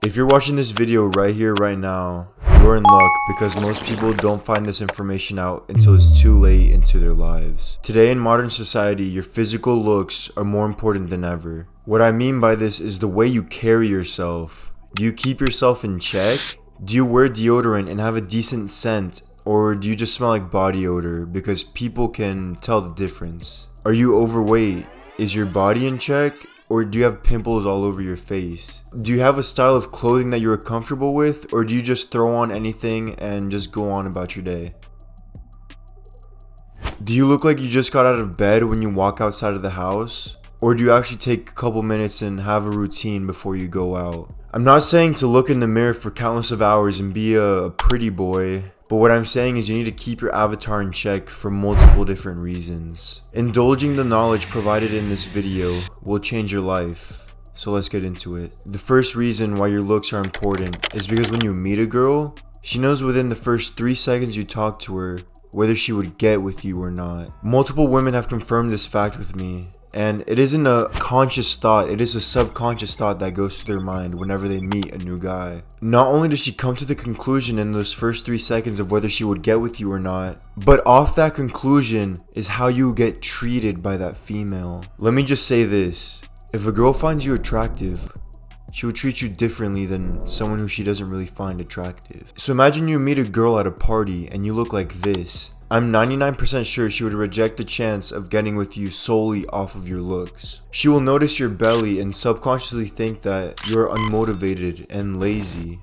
If you're watching this video right here, right now, you're in luck because most people don't find this information out until it's too late into their lives. Today in modern society, your physical looks are more important than ever. What I mean by this is the way you carry yourself. Do you keep yourself in check? Do you wear deodorant and have a decent scent? Or do you just smell like body odor because people can tell the difference? Are you overweight? Is your body in check? Or do you have pimples all over your face? Do you have a style of clothing that you're comfortable with? Or do you just throw on anything and just go on about your day? Do you look like you just got out of bed when you walk outside of the house? Or do you actually take a couple minutes and have a routine before you go out? I'm not saying to look in the mirror for countless of hours and be a pretty boy, but what I'm saying is you need to keep your avatar in check for multiple different reasons. Indulging the knowledge provided in this video will change your life, so let's get into it. The first reason why your looks are important is because when you meet a girl, she knows within the first 3 seconds you talk to her whether she would get with you or not. Multiple women have confirmed this fact with me. And it isn't a conscious thought, it is a subconscious thought that goes through their mind whenever they meet a new guy. Not only does she come to the conclusion in those first 3 seconds of whether she would get with you or not, but off that conclusion is how you get treated by that female. Let me just say this, if a girl finds you attractive, she will treat you differently than someone who she doesn't really find attractive. So imagine you meet a girl at a party and you look like this. I'm 99% sure she would reject the chance of getting with you solely off of your looks. She will notice your belly and subconsciously think that you're unmotivated and lazy.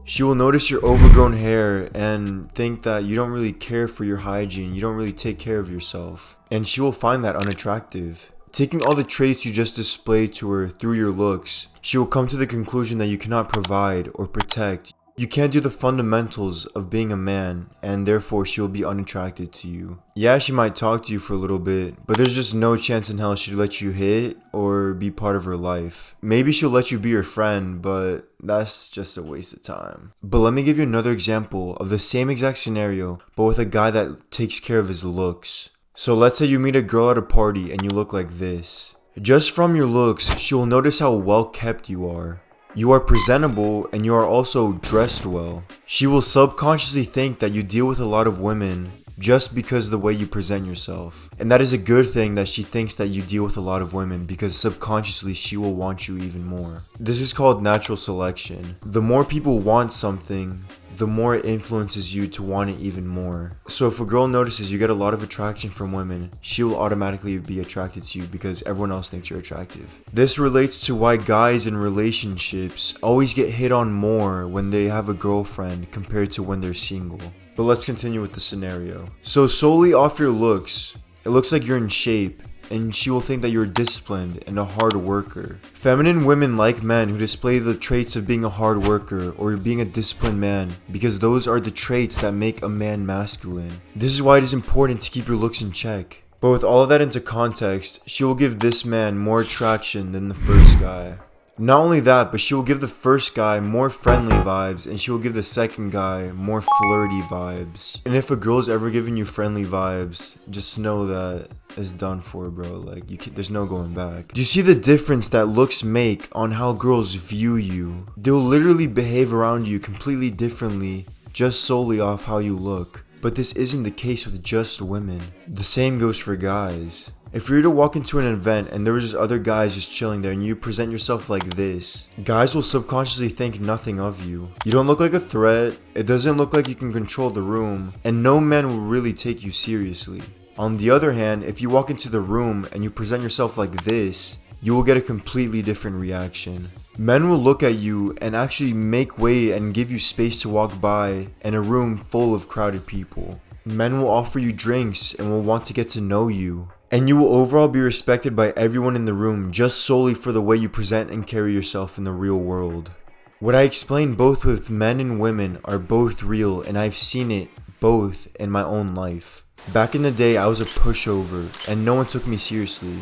She will notice your overgrown hair and think that you don't really care for your hygiene, you don't really take care of yourself. And she will find that unattractive. Taking all the traits you just displayed to her through your looks, she will come to the conclusion that you cannot provide or protect. You can't do the fundamentals of being a man, and therefore she will be unattracted to you. Yeah, she might talk to you for a little bit, but there's just no chance in hell she'd let you hit or be part of her life. Maybe she'll let you be her friend, but that's just a waste of time. But let me give you another example of the same exact scenario, but with a guy that takes care of his looks. So let's say you meet a girl at a party and you look like this. Just from your looks, she will notice how well kept you are. You are presentable and you are also dressed well. She will subconsciously think that you deal with a lot of women just because of the way you present yourself. And that is a good thing that she thinks that you deal with a lot of women because subconsciously she will want you even more. This is called natural selection. The more people want something, the more it influences you to want it even more. So if a girl notices you get a lot of attraction from women, she will automatically be attracted to you because everyone else thinks you're attractive. This relates to why guys in relationships always get hit on more when they have a girlfriend compared to when they're single. But let's continue with the scenario. So solely off your looks, it looks like you're in shape, and she will think that you're disciplined and a hard worker. Feminine women like men who display the traits of being a hard worker or being a disciplined man because those are the traits that make a man masculine. This is why it is important to keep your looks in check. But with all of that into context, she will give this man more attraction than the first guy. Not only that, but she will give the first guy more friendly vibes and she will give the second guy more flirty vibes. And if a girl's ever giving you friendly vibes, just know that it's done for, bro. Like, there's no going back. Do you see the difference that looks make on how girls view you? They'll literally behave around you completely differently just solely off how you look. But this isn't the case with just women. The same goes for guys. If you were to walk into an event and there was just other guys just chilling there and you present yourself like this, guys will subconsciously think nothing of you. You don't look like a threat, it doesn't look like you can control the room, and no man will really take you seriously. On the other hand, if you walk into the room and you present yourself like this, you will get a completely different reaction. Men will look at you and actually make way and give you space to walk by in a room full of crowded people. Men will offer you drinks and will want to get to know you. And you will overall be respected by everyone in the room just solely for the way you present and carry yourself in the real world. What I explained both with men and women are both real, and I've seen it both in my own life. Back in the day, I was a pushover and no one took me seriously.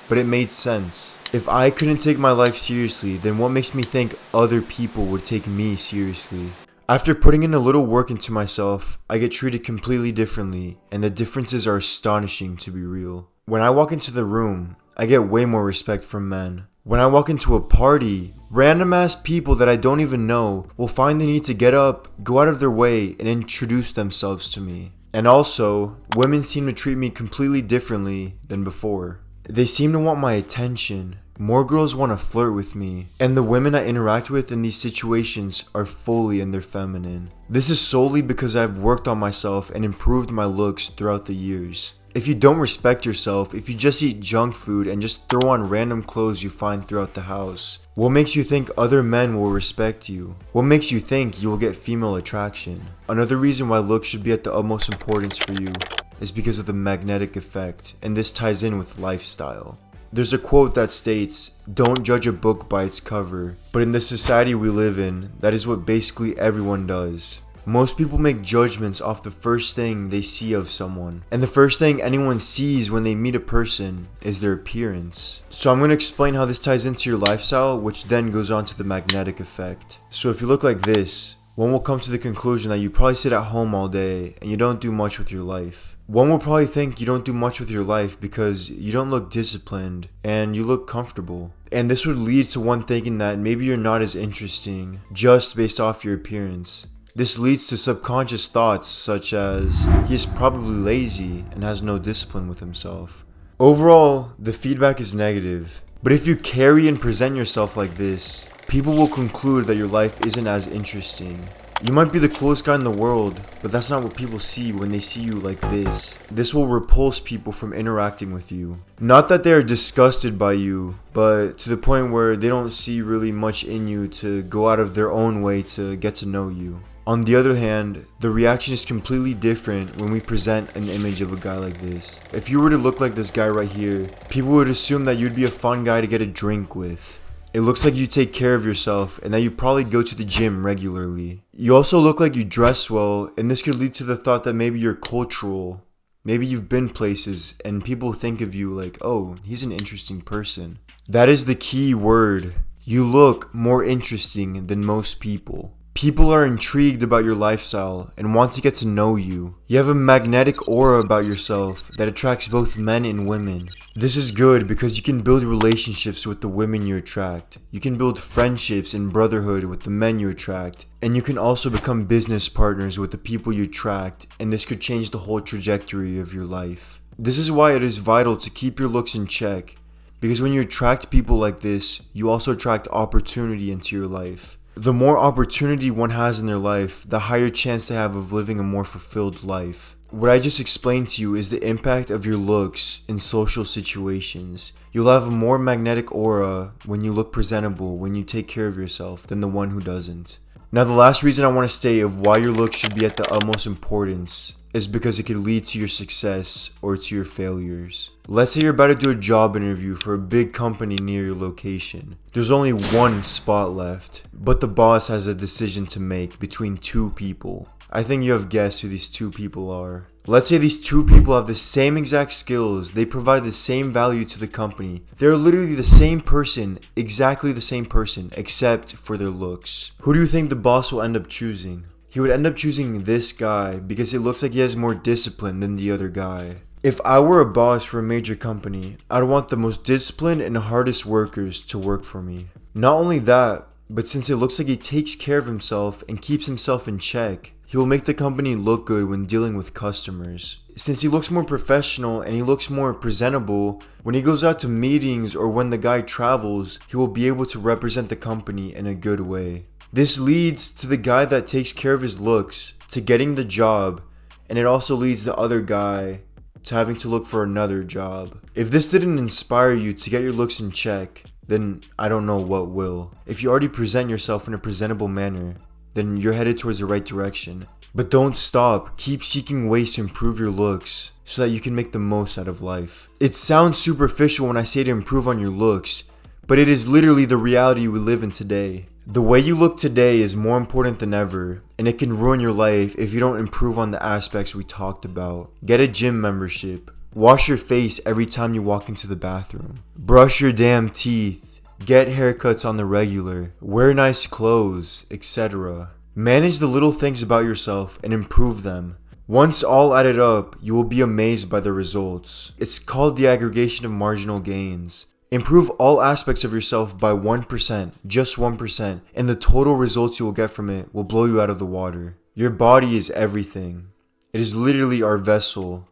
But it made sense. If I couldn't take my life seriously, then what makes me think other people would take me seriously? After putting in a little work into myself, I get treated completely differently, and the differences are astonishing to be real. When I walk into the room, I get way more respect from men. When I walk into a party, random ass people that I don't even know will find the need to get up, go out of their way, and introduce themselves to me. And also, women seem to treat me completely differently than before. They seem to want my attention. More girls want to flirt with me, and the women I interact with in these situations are fully in their feminine. This is solely because I've worked on myself and improved my looks throughout the years. If you don't respect yourself, if you just eat junk food and just throw on random clothes you find throughout the house, what makes you think other men will respect you? What makes you think you will get female attraction? Another reason why looks should be at the utmost importance for you is because of the magnetic effect, and this ties in with lifestyle. There's a quote that states, "Don't judge a book by its cover," but in the society we live in, that is what basically everyone does. Most people make judgments off the first thing they see of someone, and the first thing anyone sees when they meet a person is their appearance. So I'm going to explain how this ties into your lifestyle, which then goes on to the magnetic effect. So if you look like this, one will come to the conclusion that you probably sit at home all day and you don't do much with your life. One will probably think you don't do much with your life because you don't look disciplined and you look comfortable. And this would lead to one thinking that maybe you're not as interesting just based off your appearance. This leads to subconscious thoughts such as, he is probably lazy and has no discipline with himself. Overall, the feedback is negative. But if you carry and present yourself like this, people will conclude that your life isn't as interesting. You might be the coolest guy in the world, but that's not what people see when they see you like this. This will repulse people from interacting with you. Not that they are disgusted by you, but to the point where they don't see really much in you to go out of their own way to get to know you. On the other hand, the reaction is completely different when we present an image of a guy like this. If you were to look like this guy right here, people would assume that you'd be a fun guy to get a drink with. It looks like you take care of yourself and that you probably go to the gym regularly. You also look like you dress well, and this could lead to the thought that maybe you're cultural. Maybe you've been places and people think of you like, oh, he's an interesting person. That is the key word. You look more interesting than most people. People are intrigued about your lifestyle and want to get to know you. You have a magnetic aura about yourself that attracts both men and women. This is good because you can build relationships with the women you attract. You can build friendships and brotherhood with the men you attract. And you can also become business partners with the people you attract, and this could change the whole trajectory of your life. This is why it is vital to keep your looks in check, because when you attract people like this, you also attract opportunity into your life. The more opportunity one has in their life, the higher chance they have of living a more fulfilled life. What I just explained to you is the impact of your looks in social situations. You'll have a more magnetic aura when you look presentable, when you take care of yourself, than the one who doesn't. Now, the last reason I want to state of why your looks should be at the utmost importance is because it could lead to your success or to your failures. Let's say you're about to do a job interview for a big company near your location. There's only one spot left, but the boss has a decision to make between two people. I think you have guessed who these two people are. Let's say these two people have the same exact skills, they provide the same value to the company. They're literally the same person, exactly the same person, except for their looks. Who do you think the boss will end up choosing? He would end up choosing this guy because it looks like he has more discipline than the other guy. If I were a boss for a major company, I'd want the most disciplined and hardest workers to work for me. Not only that, but since it looks like he takes care of himself and keeps himself in check, he will make the company look good when dealing with customers. Since he looks more professional and he looks more presentable, when he goes out to meetings or when the guy travels, he will be able to represent the company in a good way. This leads to the guy that takes care of his looks to getting the job, and it also leads the other guy to having to look for another job. If this didn't inspire you to get your looks in check, then I don't know what will. If you already present yourself in a presentable manner, then you're headed towards the right direction. But don't stop. Keep seeking ways to improve your looks so that you can make the most out of life. It sounds superficial when I say to improve on your looks, but it is literally the reality we live in today. The way you look today is more important than ever, and it can ruin your life if you don't improve on the aspects we talked about. Get a gym membership. Wash your face every time you walk into the bathroom. Brush your damn teeth. Get haircuts on the regular. Wear nice clothes, etc. Manage the little things about yourself and improve them. Once all added up, you will be amazed by the results. It's called the aggregation of marginal gains. Improve all aspects of yourself by 1%, just 1%, and the total results you will get from it will blow you out of the water. Your body is everything. It is literally our vessel.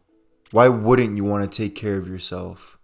Why wouldn't you want to take care of yourself?